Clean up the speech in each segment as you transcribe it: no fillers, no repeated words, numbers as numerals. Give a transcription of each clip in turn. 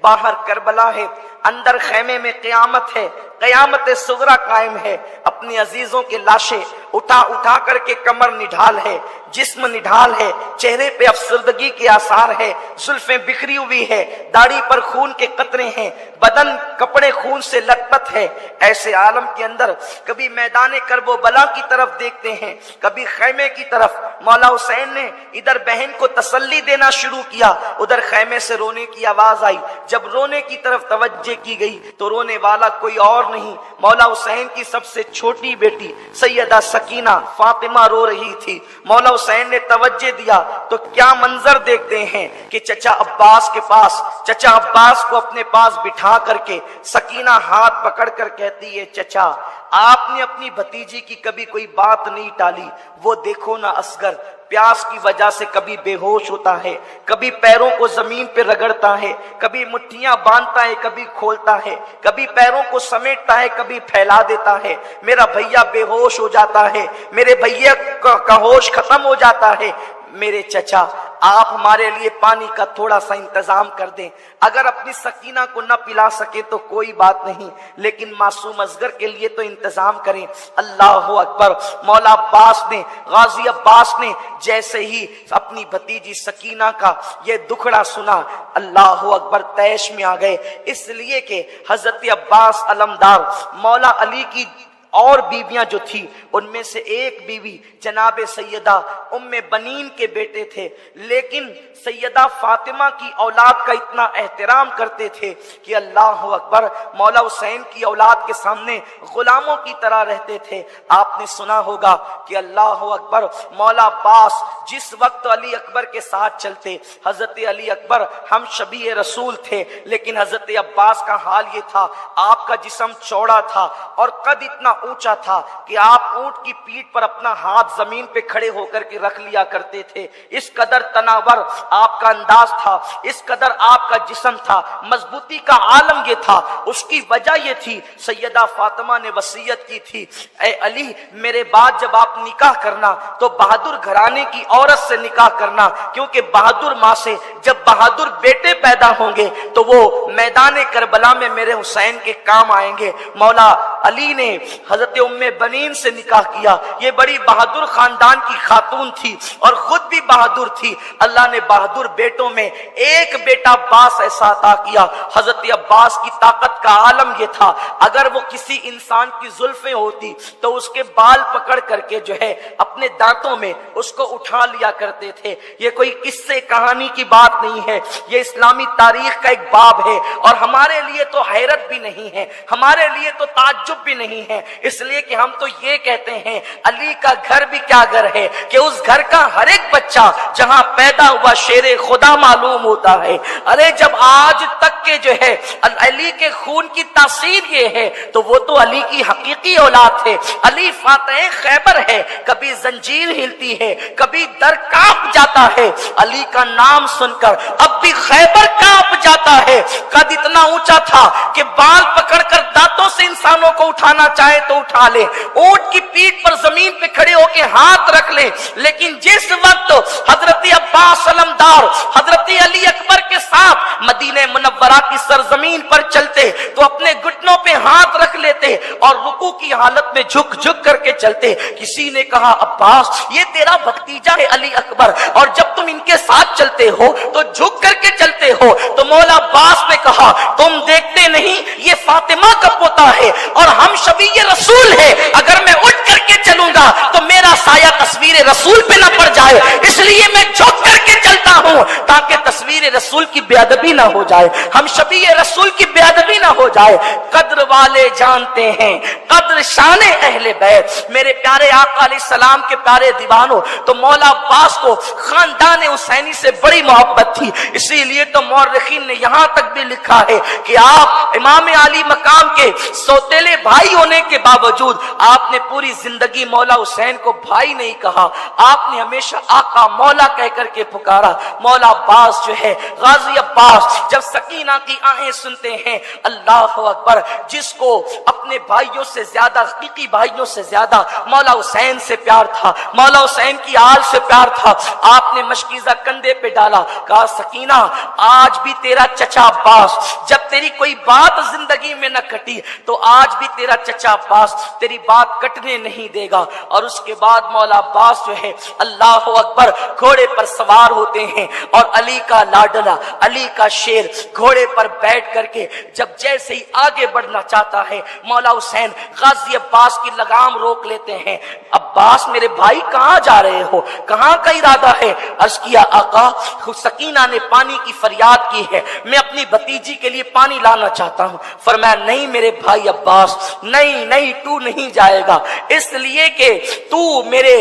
باہر کربلا ہے، اندر خیمے میں قیامت ہے، قیامت صغرا قائم ہے۔ اپنی عزیزوں کے لاشیں اٹھا اٹھا کر کے کمر نڈھال ہے، جسم نڈھال ہے، چہرے پہ افسردگی کے آثار ہے، زلفیں بکھری ہوئی ہے، داڑھی پر خون کے قطرے ہیں، بدن کپڑے خون سے لت پت ہے۔ ایسے عالم کے اندر کبھی میدان کرب و بلا کی طرف دیکھتے ہیں، کبھی خیمے کی طرف۔ مولا حسین نے ادھر بہن کو تسلی دینا شروع کیا، ادھر خیمے سے رونے کی آواز آئی۔ جب رونے کی طرف توجہ کی گئی تو رونے والا کوئی اور نہیں، مولا حسین کی سب سے چھوٹی بیٹی سیدہ سکینہ فاطمہ رو رہی تھی۔ مولا حسین نے توجہ دیا تو کیا منظر دیکھتے ہیں کہ چچا عباس کے پاس، چچا عباس کو اپنے پاس بٹھا کر کے سکینہ ہاتھ پکڑ کر کہتی ہے، چچا آپ نے اپنی بھتیجی کی کبھی کوئی بات نہیں ٹالی، وہ دیکھو نا اصغر پیاس کی وجہ سے کبھی بے ہوش ہوتا ہے، کبھی پیروں کو زمین پہ رگڑتا ہے، کبھی مٹھیاں باندھتا ہے، کبھی کھولتا ہے، کبھی پیروں کو سمیٹتا ہے، کبھی پھیلا دیتا ہے۔ میرا بھیا بے ہوش ہو جاتا ہے، میرے بھیا کا ہوش ختم ہو جاتا ہے۔ میرے چچا آپ ہمارے لیے پانی کا تھوڑا سا انتظام کر دیں، اگر اپنی سکینہ کو نہ پلا سکے تو کوئی بات نہیں، لیکن معصوم اصغر کے لیے تو انتظام کریں۔ اللہ اکبر۔ مولا عباس نے، غازی عباس نے جیسے ہی اپنی بھتیجی سکینہ کا یہ دکھڑا سنا، اللہ اکبر، طیش میں آ گئے، اس لیے کہ حضرت عباس علمدار مولا علی کی اور بیویاں جو تھی ان میں سے ایک بیوی جناب سیدہ ام بنین کے بیٹے تھے، لیکن سیدہ فاطمہ کی اولاد کا اتنا احترام کرتے تھے کہ اللہ اکبر، مولا حسین کی اولاد کے سامنے غلاموں کی طرح رہتے تھے۔ آپ نے سنا ہوگا کہ اللہ اکبر، مولا عباس جس وقت علی اکبر کے ساتھ چلتے، حضرت علی اکبر ہم شبیہ رسول تھے، لیکن حضرت عباس کا حال یہ تھا، آپ کا جسم چوڑا تھا اور قد اتنا اونچا تھا کہ آپ اونٹ کی پیٹھ پر اپنا ہاتھ زمین پہ کھڑے ہو کر کے رکھ لیا کرتے تھے۔ اس قدر تناور آپ کا انداز تھا، اس قدر آپ کا جسم تھا، مضبوطی کا عالم یہ تھا۔ اس کی وجہ یہ تھی، سیدہ فاطمہ نے وصیت کی تھی، اے علی میرے بعد جب آپ نکاح کرنا تو بہادر گھرانے کی عورت سے نکاح کرنا، کیونکہ بہادر ماں سے جب بہادر بیٹے پیدا ہوں گے تو وہ میدان کربلا میں میرے حسین کے کام آئیں گے۔ مولا علی نے حضرت ام بنین سے نکاح کیا، یہ بڑی بہادر خاندان کی خاتون تھی اور خود بھی بہادر تھی۔ اللہ نے بہادر بیٹوں میں ایک بیٹا عباس ایسا عطا کیا۔ حضرت عباس کی طاقت کا عالم یہ تھا، اگر وہ کسی انسان کی زلفیں ہوتی تو اس کے بال پکڑ کر کے جو ہے اپنے دانتوں میں اس کو اٹھا لیا کرتے تھے۔ یہ کوئی قصے کہانی کی بات نہیں ہے، یہ اسلامی تاریخ کا ایک باب ہے، اور ہمارے لیے تو حیرت بھی نہیں ہے، ہمارے لیے تو تعجب بھی نہیں ہے، اس لیے کہ ہم تو یہ کہتے ہیں علی کا گھر بھی کیا گھر ہے کہ اس گھر کا ہر ایک بچہ جہاں پیدا ہوا شیر خدا معلوم ہوتا ہے۔ ارے جب آج تک کے جو ہے علی کے خون کی تاثیر یہ ہے تو وہ تو علی کی حقیقی اولاد ہے۔ علی فاتح خیبر ہے، کبھی زنجیر ہلتی ہے، کبھی در کانپ جاتا ہے، علی کا نام سن کر اب بھی خیبر کانپ جاتا ہے۔ قد اتنا اونچا تھا کہ بال پکڑ کر دانتوں سے انسانوں کو اٹھانا چاہے تو اٹھا لے، اونٹ کی پیٹھ پر زمین پہ کھڑے ہو کے ہاتھ رکھ لے، لیکن جس وقت حضرت عباس علمدار حضرت علی اکبر کے ساتھ مدینہ منورہ کی سرزمین پر چلتے تو اپنے گھٹنوں پہ ہاتھ رکھ لیتے اور رکوع کی حالت میں جھک جھک کر کے چلتے۔ کسی نے کہا عباس یہ تیرا بھتیجا ہے علی اکبر، اور جب تم ان کے ساتھ چلتے ہو تو جھک کر کے چلتے ہو، تو مولا عباس نے کہا تم دیکھتے نہیں یہ فاطمہ کا پوتا ہے اور ہم شبیہ رسول ہے، اگر میں اٹھ کر کے چلوں گا تو میرا سایہ تصویر رسول پہ نہ پڑ جائے، اس لیے میں جھک کر کے چلتا ہوں تاکہ تصویر رسول کی بے ادبی نہ ہو جائے، ہم شبیہ رسول کی بے ادبی نہ ہو جائے۔ قدر والے جانتے ہیں قدر شان اہل بیت، میرے پیارے آقا علیہ السلام کے پیارے دیوانوں، تو مولا عباس کو خاندان حسینی سے بڑی محبت تھی، اسی لیے تو مورخین نے یہاں تک بھی لکھا ہے کہ آپ امام علی مقام کے سوتیلے بھائی ہونے کے باوجود آپ نے پوری زندگی مولا حسین کو بھائی نہیں کہا، آپ نے ہمیشہ آقا مولا کہہ کر کے پکارا۔ مولا عباس جو ہے غازی عباس جب سکینہ کی آہیں سنتے ہیں، اللہ اکبر، جس کو اپنے بھائیوں سے زیادہ زیادہ، حقیقی بھائیوں سے زیادہ مولا حسین سے پیار تھا، مولا حسین کی آل سے پیار تھا۔ آپ نے مشکیزہ کندھے پہ ڈالا، کہا سکینہ آج بھی تیرا چچا عباس، جب تیری کوئی بات زندگی میں نہ کٹی تو آج بھی تیرا چچا عباس تیری بات کٹنے نہیں دے گا۔ اور اس کے بعد مولا عباس جو ہے اللہ اکبر گھوڑے پر سوار ہوتے ہیں، اور علی کا لاڈلا، علی کا شیر گھوڑے پر بیٹھ کر کے جب جیسے ہی آگے بڑھنا چاہتا ہے، مولا حسین غازی عباس کی لگام روک لیتے ہیں۔ عباس میرے بھائی کہاں جا رہے ہو، کہاں کا ارادہ ہے؟ عرض کیا آقا سکینہ نے پانی کی فریاد کی ہے، میں اپنی بھتیجی کے لیے پانی لانا چاہتا ہوں۔ فرمایا نہیں میرے بھائی عباس، نہیں تو نہیں جائے گا، اس لیے کہ تو میرے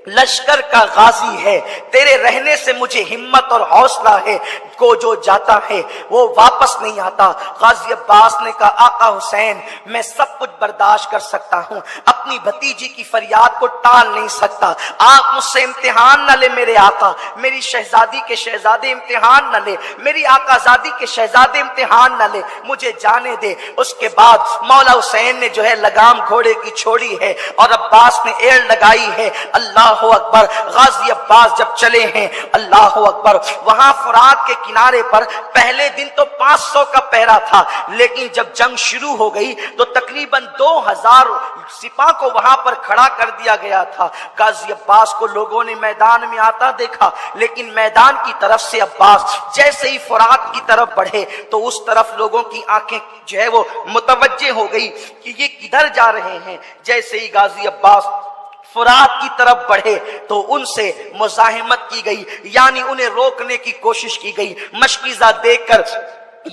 لشکر کا غازی ہے، تیرے رہنے سے مجھے ہمت اور حوصلہ ہے، کو جو جاتا ہے وہ واپس نہیں آتا۔ غازی عباس نے کہا آقا حسین میں سب کچھ برداشت کر سکتا ہوں، اپنی بھتیجی کی فریاد کو ٹال نہیں سکتا، آپ مجھ سے امتحان نہ لے میرے آقا، میری شہزادی کے شہزادے امتحان نہ لے، میری آقا زادی کے شہزادے امتحان نہ لے، مجھے جانے دے۔ اس کے بعد مولا حسین نے جو ہے لگام گھوڑے کی چھوڑی ہے اور عباس نے ایڑ لگائی ہے۔ اللہ اکبر، غازی عباس جب چلے ہیں اللہ اکبر، وہاں فرات کے کنارے پر پہلے دن تو 500 کا پہرا تھا، لیکن جب جنگ شروع ہو گئی تو تقریباً 2000 سپاہ کو وہاں پر کھڑا کر دیا گیا تھا۔ غازی عباس کو لوگوں نے میدان میں آتا دیکھا، لیکن میدان کی طرف سے عباس جیسے ہی فرات کی طرف بڑھے تو اس طرف لوگوں کی آنکھیں جو ہے وہ متوجہ ہو گئی کہ یہ کدھر جا رہے ہیں۔ جیسے ہی غازی عباس فرات کی طرف بڑھے تو ان سے مزاحمت کی گئی، یعنی انہیں روکنے کی کوشش کی گئی۔ مشکیزہ دیکھ کر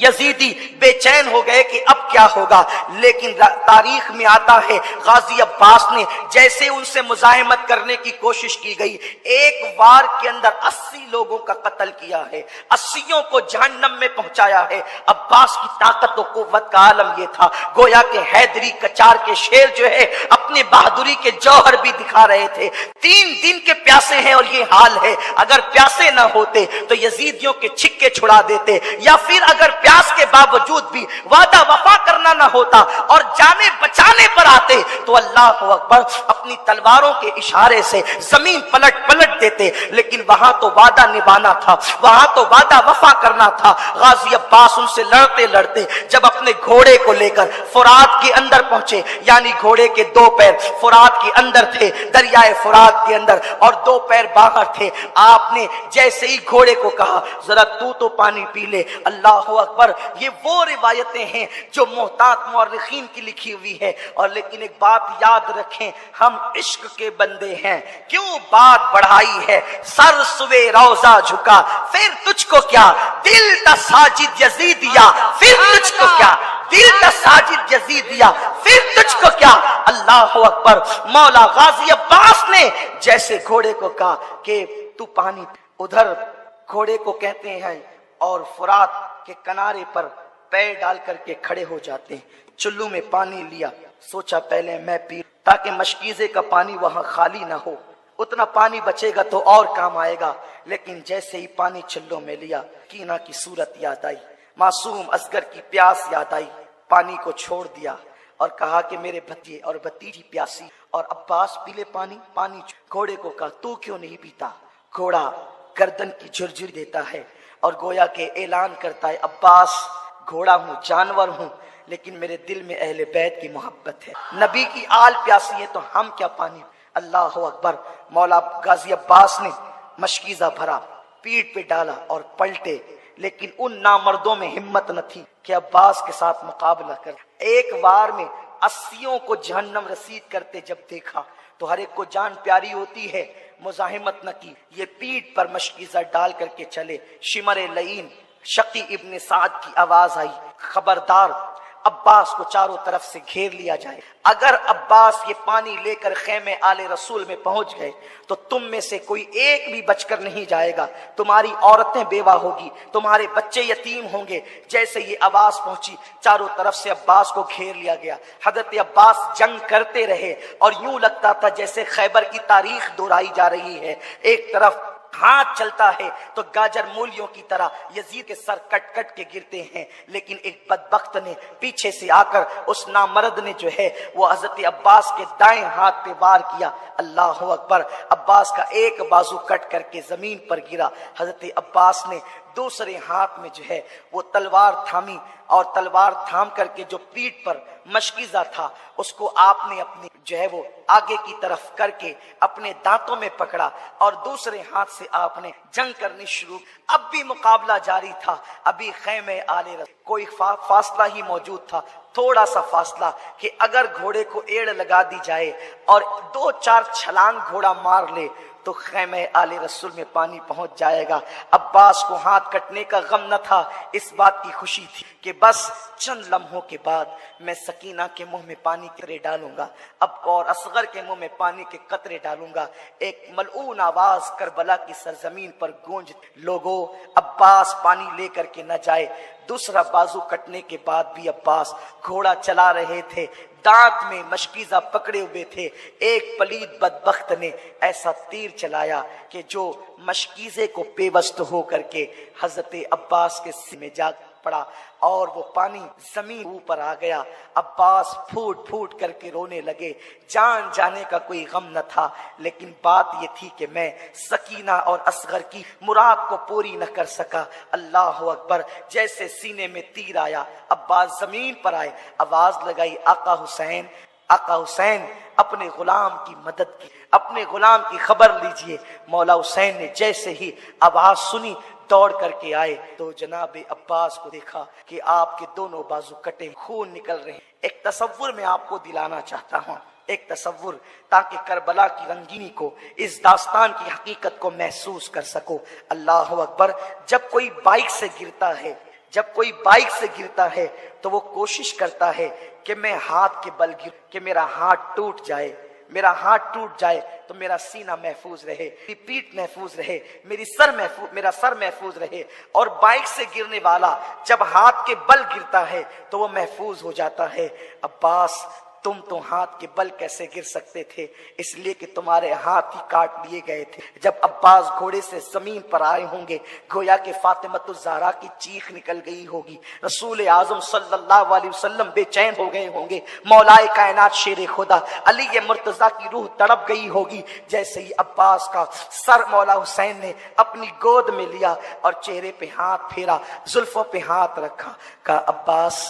یزیدی بے چین ہو گئے کہ اب کیا ہوگا، لیکن تاریخ میں آتا ہے غازی عباس نے جیسے ان سے مزاحمت کرنے کی کوشش کی گئی، ایک وار کے اندر 80 لوگوں کا قتل کیا ہے، 80 کو جہنم میں پہنچایا ہے۔ عباس کی طاقت و قوت کا عالم یہ تھا، گویا کہ حیدری کچار کے شیر جو ہے اپنے بہادری کے جوہر بھی دکھا رہے تھے۔ 3 دن کے پیاسے ہیں اور یہ حال ہے، اگر پیاسے نہ ہوتے تو یزیدیوں کے چھکے چھڑا دیتے، یا پھر اگر پیاس کے باوجود بھی وعدہ وفا کرنا نہ ہوتا اور جانے بچانے پر آتے تو اللہ اکبر اپنی تلواروں کے اشارے سے زمین پلٹ دیتے، لیکن وہاں تو وعدہ نبھانا تھا، وہاں تو وعدہ وفا کرنا تھا۔ غازی عباس ان سے لڑتے جب اپنے گھوڑے کو لے کر فرات کے اندر پہنچے، یعنی گھوڑے کے 2 پیر فرات کے اندر تھے، دریائے فرات کے اندر، اور 2 پیر باہر تھے، آپ نے جیسے ہی گھوڑے کو کہا ذرا تو پانی پی لے۔ اللہ اکبر، یہ وہ روایتیں ہیں جو محتاط مورخین کی لکھی ہوئی ہے، اور لیکن ایک بات یاد رکھیں، ہم عشق کے بندے ہیں، کیوں بات بڑھائی ہے، سر سوے روضہ جھکا پھر تجھ کو کیا، دل تا ساجد یزیدیا پھر تجھ کو کیا، دل تا ساجد یزیدیا پھر تجھ کو کیا۔ اللہ اکبر، مولا غازی عباس نے جیسے گھوڑے کو کہا کہ تو پانی، ادھر گھوڑے کو کہتے ہیں اور فرات کے کنارے پر پیر ڈال کر کے کھڑے ہو جاتے ہیں۔ چلو میں پانی لیا، سوچا پہلے میں پی تاکہ مشکیزے کا پانی وہاں خالی نہ ہو، اتنا پانی بچے گا تو اور کام آئے گا، لیکن جیسے ہی پانی چلو میں لیا کینا کی صورت یاد آئی، معصوم اصغر کی پیاس یاد آئی، پانی کو چھوڑ دیا اور کہا کہ میرے بھتیجے اور بھتیجی پیاسی، اور عباس پی لے پانی۔ گھوڑے کو کہا تو کیوں نہیں پیتا؟ گھوڑا گردن کی جھرجھری دیتا ہے اور گویا کہ اعلان کرتا ہے عباس گھوڑا ہوں، جانور ہوں، لیکن میرے دل میں اہل بیت کی محبت ہے، نبی کی آل پیاسی ہے تو ہم کیا پانی۔ اللہ اکبر، مولا غازی عباس نے مشکیزہ بھرا، پیٹ پہ ڈالا اور پلٹے، لیکن ان نامردوں میں ہمت نہ تھی کہ عباس کے ساتھ مقابلہ کر۔ ایک وار میں 80 کو جہنم رسید کرتے جب دیکھا تو ہر ایک کو جان پیاری ہوتی ہے، مزاحمت نہ کی، یہ پیٹ پر مشکیزہ ڈال کر کے چلے۔ شمر لعین شقی ابن سعد کی آواز آئی، خبردار عباس کو چاروں طرف سے گھیر لیا جائے، اگر عباس یہ پانی لے کر خیمے آل رسول میں پہنچ گئے تو تم میں سے کوئی ایک بھی بچ کر نہیں جائے گا، تمہاری عورتیں بیوہ ہوگی، تمہارے بچے یتیم ہوں گے۔ جیسے یہ آواز پہنچی چاروں طرف سے عباس کو گھیر لیا گیا۔ حضرت عباس جنگ کرتے رہے اور یوں لگتا تھا جیسے خیبر کی تاریخ دہرائی جا رہی ہے، ایک طرف ہاتھ چلتا ہے تو گاجر مولیوں کی طرح یزید کے سر کٹ کٹ کے گرتے ہیں، لیکن ایک بدبخت نے پیچھے سے آ کر اس نامرد نے جو ہے وہ حضرت عباس کے دائیں ہاتھ پہ وار کیا۔ اللہ اکبر! عباس کا ایک بازو کٹ کر کے زمین پر گرا۔ حضرت عباس نے دوسرے ہاتھ میں جو ہے وہ تلوار تھامی، اور تلوار تھام کر کے جو پیٹھ پر مشکیزہ تھا اس کو آپ نے اپنی جو ہے وہ آگے کی طرف کر کے اپنے دانتوں میں پکڑا، اور دوسرے ہاتھ سے آپ نے جنگ کرنی شروع۔ اب بھی مقابلہ جاری تھا، ابھی خیمے آل رسول کوئی فاصلہ ہی موجود تھا، تھوڑا سا فاصلہ کہ اگر گھوڑے کو ایڑ لگا دی جائے اور 2-4 چھلانگ گھوڑا مار لے تو خیمہ آل رسول میں پانی پہنچ جائے گا۔ عباس کو ہاتھ کٹنے کا غم نہ تھا، اس بات کی خوشی تھی کہ بس چند لمحوں کے بعد میں سکینہ کے منہ میں پانی کے قطرے ڈالوں گا، اب اور اصغر کے منہ میں پانی کے قطرے ڈالوں گا۔ ایک ملعون آواز کربلا کی سرزمین پر گونج، لوگو عباس پانی لے کر کے نہ جائے۔ دوسرا بازو کٹنے کے بعد بھی عباس گھوڑا چلا رہے تھے، دانت میں مشکیزہ پکڑے ہوئے تھے۔ ایک پلید بدبخت نے ایسا تیر چلایا کہ جو مشکیزے کو پیوست ہو کر کے حضرت عباس کے سر میں جا پڑا اور وہ پانی زمین اوپر آ گیا۔ عباس پھوٹ پھوٹ کر کے رونے لگے، جان جانے کا کوئی غم نہ تھا، لیکن بات یہ تھی کہ میں سکینہ اور اصغر کی مراد کو پوری نہ کر سکا۔ اللہ اکبر! جیسے سینے میں تیر آیا، عباس زمین پر آئے، آواز لگائی، آقا حسین، آقا حسین، اپنے غلام کی مدد کی، اپنے غلام کی خبر لیجئے۔ مولا حسین نے جیسے ہی آواز سنی دوڑ کر کے آئے تو جناب عباس کو دیکھا کہ آپ کے دونوں بازو کٹے، خون نکل رہے ہیں۔ ایک تصور میں آپ کو دلانا چاہتا ہوں، ایک تصور، تاکہ کربلا کی رنگینی کو، اس داستان کی حقیقت کو محسوس کر سکو۔ اللہ اکبر! جب کوئی بائک سے گرتا ہے، جب کوئی بائک سے گرتا ہے تو وہ کوشش کرتا ہے کہ میں ہاتھ کے بل گر، کہ میرا ہاتھ ٹوٹ جائے، میرا ہاتھ ٹوٹ جائے تو میرا سینہ محفوظ رہے، میری پیٹھ محفوظ رہے، میرا سر محفوظ رہے۔ اور بائک سے گرنے والا جب ہاتھ کے بل گرتا ہے تو وہ محفوظ ہو جاتا ہے۔ عباس، تم تو ہاتھ کے بل کیسے گر سکتے تھے؟ اس لیے کہ تمہارے ہاتھ ہی کاٹ لیے گئے تھے۔ جب عباس گھوڑے سے زمین پر آئے ہوں گے، گویا کہ فاطمۃ الزہرا کی چیخ نکل گئی ہوگی، رسول اعظم صلی اللہ علیہ وسلم بے چین ہو گئے ہوں گے، مولا کائنات شیر خدا علی مرتضیٰ کی روح تڑپ گئی ہوگی۔ جیسے ہی عباس کا سر مولا حسین نے اپنی گود میں لیا اور چہرے پہ ہاتھ پھیرا، زلفوں پہ ہاتھ رکھا، کہا عباس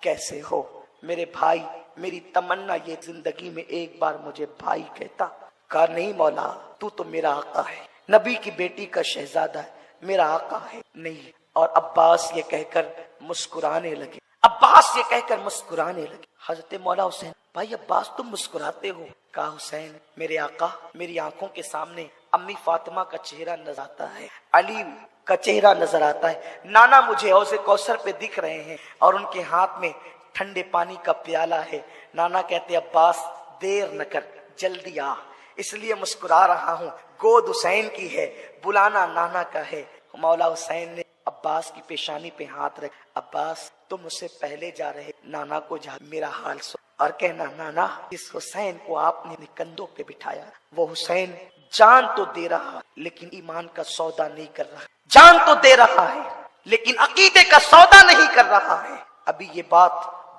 کیسے ہو میرے بھائی؟ میری تمنا یہ زندگی میں ایک بار مجھے بھائی کہتا۔ کہا نہیں مولا، تو میرا آقا ہے، نبی کی بیٹی کا شہزادہ ہے، میرا آقا ہے نہیں۔ اور عباس یہ کہہ کر مسکرانے لگے، عباس یہ کہہ کر مسکرانے لگے۔ حضرت مولا حسین، بھائی عباس تم مسکراتے ہو؟ کہا حسین، میرے آقا، میری آنکھوں کے سامنے امی فاطمہ کا چہرہ نظر آتا ہے، علی کا چہرہ نظر آتا ہے، نانا مجھے حوض کوثر پہ دکھ رہے ہیں اور ان کے ہاتھ میں ٹھنڈے پانی کا پیالہ ہے۔ نانا کہتے عباس دیر نہ کر، جلدی آ، اس لیے مسکرا رہا ہوں، گود حسین کی ہے، بلانا نانا کا ہے۔ مولا حسین نے عباس کی پیشانی پہ ہاتھ رکھ، عباس تم مجھ سے پہلے جا رہے، نانا کو جا میرا حال سن، اور کہنا نانا اس حسین کو آپ نے کندھوں پہ بٹھایا، وہ حسین جان تو دے رہا لیکن ایمان کا سودا نہیں کر رہا، جان تو دے رہا ہے لیکن عقیدے کا سودا نہیں کر رہا ہے۔ ابھی یہ بات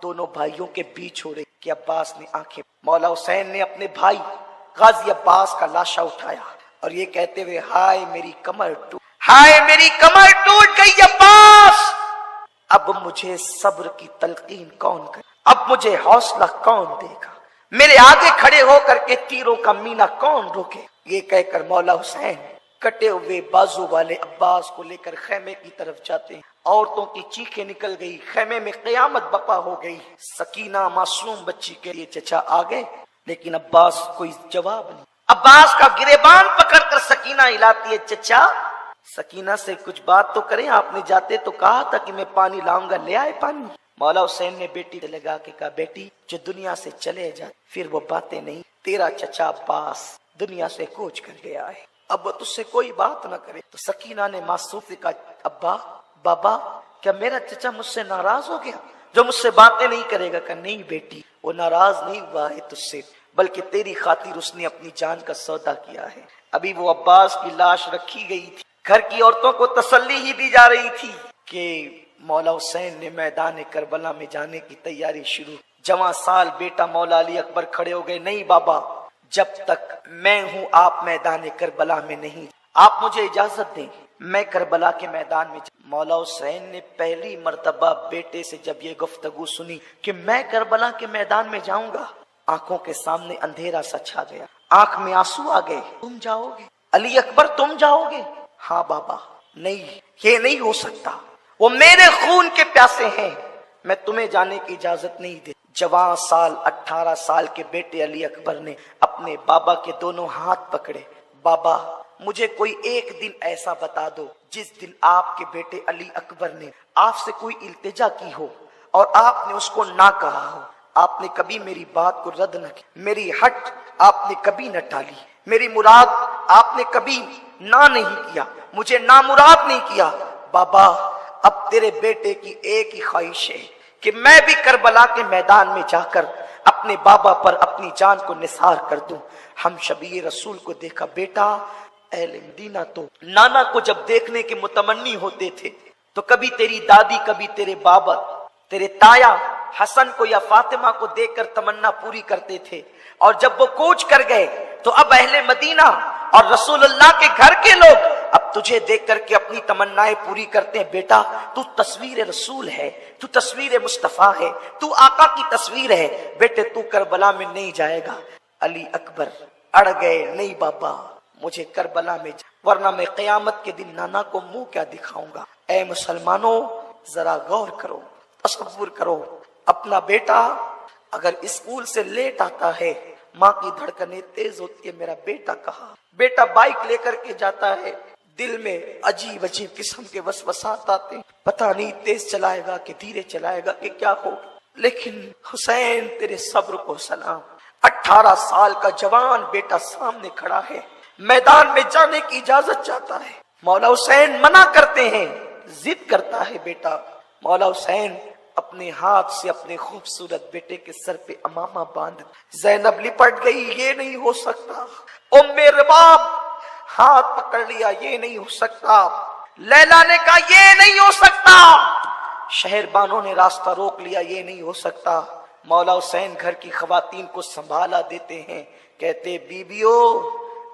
دونوں بھائیوں کے بیچ ہو رہی کہ عباس نے آنکھیں، مولا حسین نے اپنے بھائی غازی عباس کا لاشا اٹھایا اور یہ کہتے ہوئے ہائے میری کمر ٹوٹ، ہائے میری کمر ٹوٹ گئی عباس، اب مجھے صبر کی تلقین کون کرے، اب مجھے حوصلہ کون دے گا، میرے آگے کھڑے ہو کر کے تیروں کا مینا کون روکے۔ یہ کہہ کر مولا حسین کٹے ہوئے بازو والے عباس کو لے کر خیمے کی طرف جاتے ہیں۔ عورتوں کی چیخیں نکل گئی، خیمے میں قیامت بپا ہو گئی۔ سکینہ معصوم بچی کے لیے چچا آ گئے، لیکن عباس کوئی جواب نہیں۔ عباس کا گریبان پکڑ کر سکینہ ہلاتی ہے، چچا سکینہ سے کچھ بات تو کریں، آپ نے جاتے تو کہا تھا کہ میں پانی لاؤں گا، لے آئے پانی۔ مولا حسین نے بیٹی لگا کے کہا بیٹی جو دنیا سے چلے جائے پھر وہ باتیں نہیں، تیرا چچا عباس دنیا سے کوچ کر گیا ہے، اب وہ تجھ سے کوئی بات نہ کرے۔ تو سکینہ نے معصوم سے کہا ابا بابا کیا میرا چچا مجھ سے ناراض ہو گیا جو مجھ سے باتیں نہیں کرے گا؟ کہ نہیں بیٹی وہ ناراض نہیں ہوا ہے تجھ سے، بلکہ تیری خاطر اس نے اپنی جان کا سودا کیا ہے۔ ابھی وہ عباس کی لاش رکھی گئی تھی، گھر کی عورتوں کو تسلی ہی دی جا رہی تھی کہ مولا حسین نے میدان کربلا میں جانے کی تیاری شروع۔ جوان سال بیٹا مولا علی اکبر کھڑے ہو گئے، نہیں بابا، جب تک میں ہوں آپ میدان کربلا میں نہیں، آپ مجھے اجازت دیں میں کربلا کے میدان میں مولا حسین نے پہلی مرتبہ بیٹے سے جب یہ گفتگو سنی کہ میں کربلا کے میدان میں جاؤں گا، آنکھوں کے سامنے اندھیرا سا چھا گیا، آنکھ میں آنسو آ گئے۔ تم جاؤ گے علی اکبر، تم جاؤ گے؟ ہاں بابا، نہیں یہ نہیں ہو سکتا، وہ میرے خون کے پیاسے ہیں، میں تمہیں جانے کی اجازت نہیں دے۔ جوان سال 18 سال کے بیٹے علی اکبر نے اپنے بابا کے دونوں ہاتھ پکڑے، بابا مجھے کوئی ایک دن ایسا بتا دو جس دن آپ کے بیٹے علی اکبر نے آپ سے کوئی التجا کی ہو اور آپ نے اس کو نہ کہا ہو، آپ نے کبھی میری بات کو رد نہ کی، میری حق آپ نے کبھی نہ ٹالی، میری مراد آپ نے کبھی نہ نہیں کیا، مجھے نامراد نہیں کیا۔ بابا اب تیرے بیٹے کی ایک ہی خواہش ہے کہ میں بھی کربلا کے میدان میں جا کر اپنے بابا پر اپنی جان کو نثار کر دوں۔ ہم شبیہ رسول کو دیکھا، بیٹا اہل مدینہ تو نانا کو جب دیکھنے کے متمنی ہوتے تھے تو کبھی تیری دادی، کبھی تیرے بابا، تیرے تایا حسن کو یا فاطمہ کو دیکھ کر تمنا پوری کرتے تھے، اور جب وہ کوچ کر گئے تو اب اہل مدینہ اور رسول اللہ کے گھر کے لوگ اب تجھے دیکھ کر کے اپنی تمنائیں پوری کرتے ہیں۔ بیٹا تو تصویر رسول ہے، تو تصویر مصطفیٰ ہے، تو آقا کی تصویر ہے، بیٹے تو کربلا میں نہیں جائے گا۔ علی اکبر اڑ گئے، نہیں بابا مجھے کربلا میں ورنہ میں قیامت کے دن نانا کو منہ کیا دکھاؤں گا۔ اے مسلمانوں ذرا غور کرو، تصور کرو، اپنا بیٹا اگر اسکول سے لیٹ آتا ہے، ماں کی دھڑکنیں تیز ہوتی ہے، میرا بیٹا کہاں؟ بیٹا بائک لے کر کے جاتا ہے، دل میں عجیب عجیب قسم کے وسوسات آتے ہیں، پتہ نہیں تیز چلائے گا کہ دھیرے چلائے گا کہ کیا ہوگا، لیکن حسین تیرے صبر کو سلام۔ 18 سال کا جوان بیٹا سامنے کھڑا ہے، میدان میں جانے کی اجازت چاہتا ہے، مولا حسین منع کرتے ہیں، ضد کرتا ہے بیٹا۔ مولا حسین اپنے ہاتھ سے اپنے خوبصورت بیٹے کے سر پہ امامہ باندھ، زینب لپٹ گئی، یہ نہیں ہو سکتا، ام رباب ہاتھ پکڑ لیا، یہ نہیں ہو سکتا، لیلا نے کہا یہ نہیں ہو سکتا، شہر بانوں نے راستہ روک لیا، یہ نہیں ہو سکتا۔ مولا حسین گھر کی خواتین کو سنبھالا دیتے ہیں، کہتے بیبیو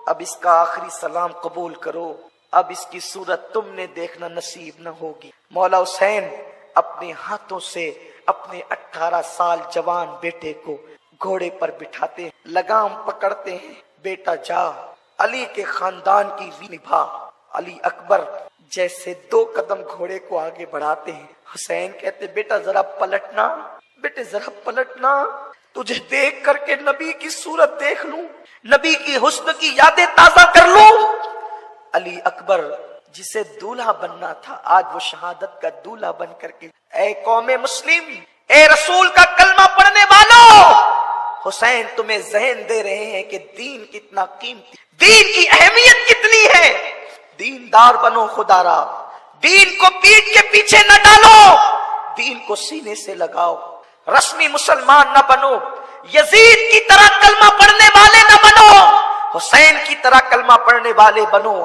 اب اس کا آخری سلام قبول کرو، اب اس کی صورت تم نے دیکھنا نصیب نہ ہوگی۔ مولا حسین اپنے ہاتھوں سے اپنے 18 سال جوان بیٹے کو گھوڑے پر بٹھاتے ہیں، لگام پکڑتے ہیں، بیٹا جا علی کے خاندان کی نبھا۔ علی اکبر جیسے 2 قدم گھوڑے کو آگے بڑھاتے ہیں، حسین کہتے بیٹا ذرا پلٹنا، بیٹے ذرا پلٹنا، تجھے دیکھ کر کے نبی کی صورت دیکھ لوں، نبی کی حسن کی یادیں تازہ کر لوں۔ علی اکبر جسے دولہا بننا تھا آج وہ شہادت کا دولہا بن کر کے، اے قوم مسلم، اے رسول کا کلمہ پڑھنے والوں، حسین تمہیں ذہن دے رہے ہیں کہ دین کتنا قیمتی، دین کی اہمیت کتنی ہے، دیندار بنو خدا را، دین کو پیٹھ کے پیچھے نہ ڈالو، دین کو سینے سے لگاؤ، رسمی مسلمان نہ بنو، یزید کی طرح کلمہ پڑھنے والے نہ بنو، حسین کی طرح کلمہ پڑھنے والے بنو،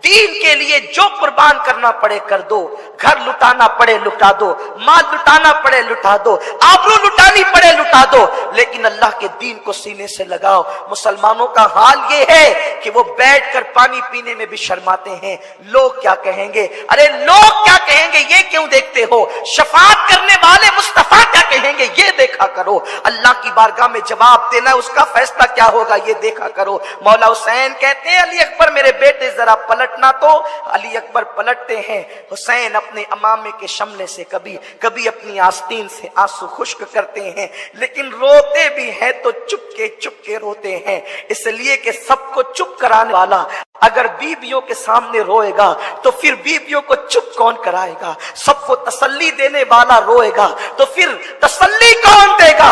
دین کے لیے جو قربان کرنا پڑے کر دو، گھر لٹانا پڑے لٹا دو، مال لٹانا پڑے لٹا دو، آبرو لٹانی پڑے لٹا دو، لیکن اللہ کے دین کو سینے سے لگاؤ۔ مسلمانوں کا حال یہ ہے کہ وہ بیٹھ کر پانی پینے میں بھی شرماتے ہیں، لوگ کیا کہیں گے، ارے لوگ کیا کہیں گے یہ کیوں دیکھتے ہو، شفاعت کرنے والے مصطفیٰ کیا کہیں گے یہ دیکھا کرو، اللہ کی بارگاہ میں جواب دینا ہے، اس کا فیصلہ کیا ہوگا یہ دیکھا کرو۔ مولا حسین کہتے ہیں علی اکبر میرے بیٹے ذرا پلٹنا، تو علی اکبر پلٹتے ہیں، حسین اپنے امامے کے شملے سے کبھی اپنی آستین سے آنسو خشک کرتے ہیں، لیکن روتے بھی ہیں تو چپ کے روتے ہیں، اس لیے کہ سب کو چپ کرانے والا اگر بیویوں کے سامنے روئے گا تو پھر بیویوں کو چپ کون کرائے گا، سب کو تسلی دینے والا روئے گا تو پھر تسلی کون دے گا۔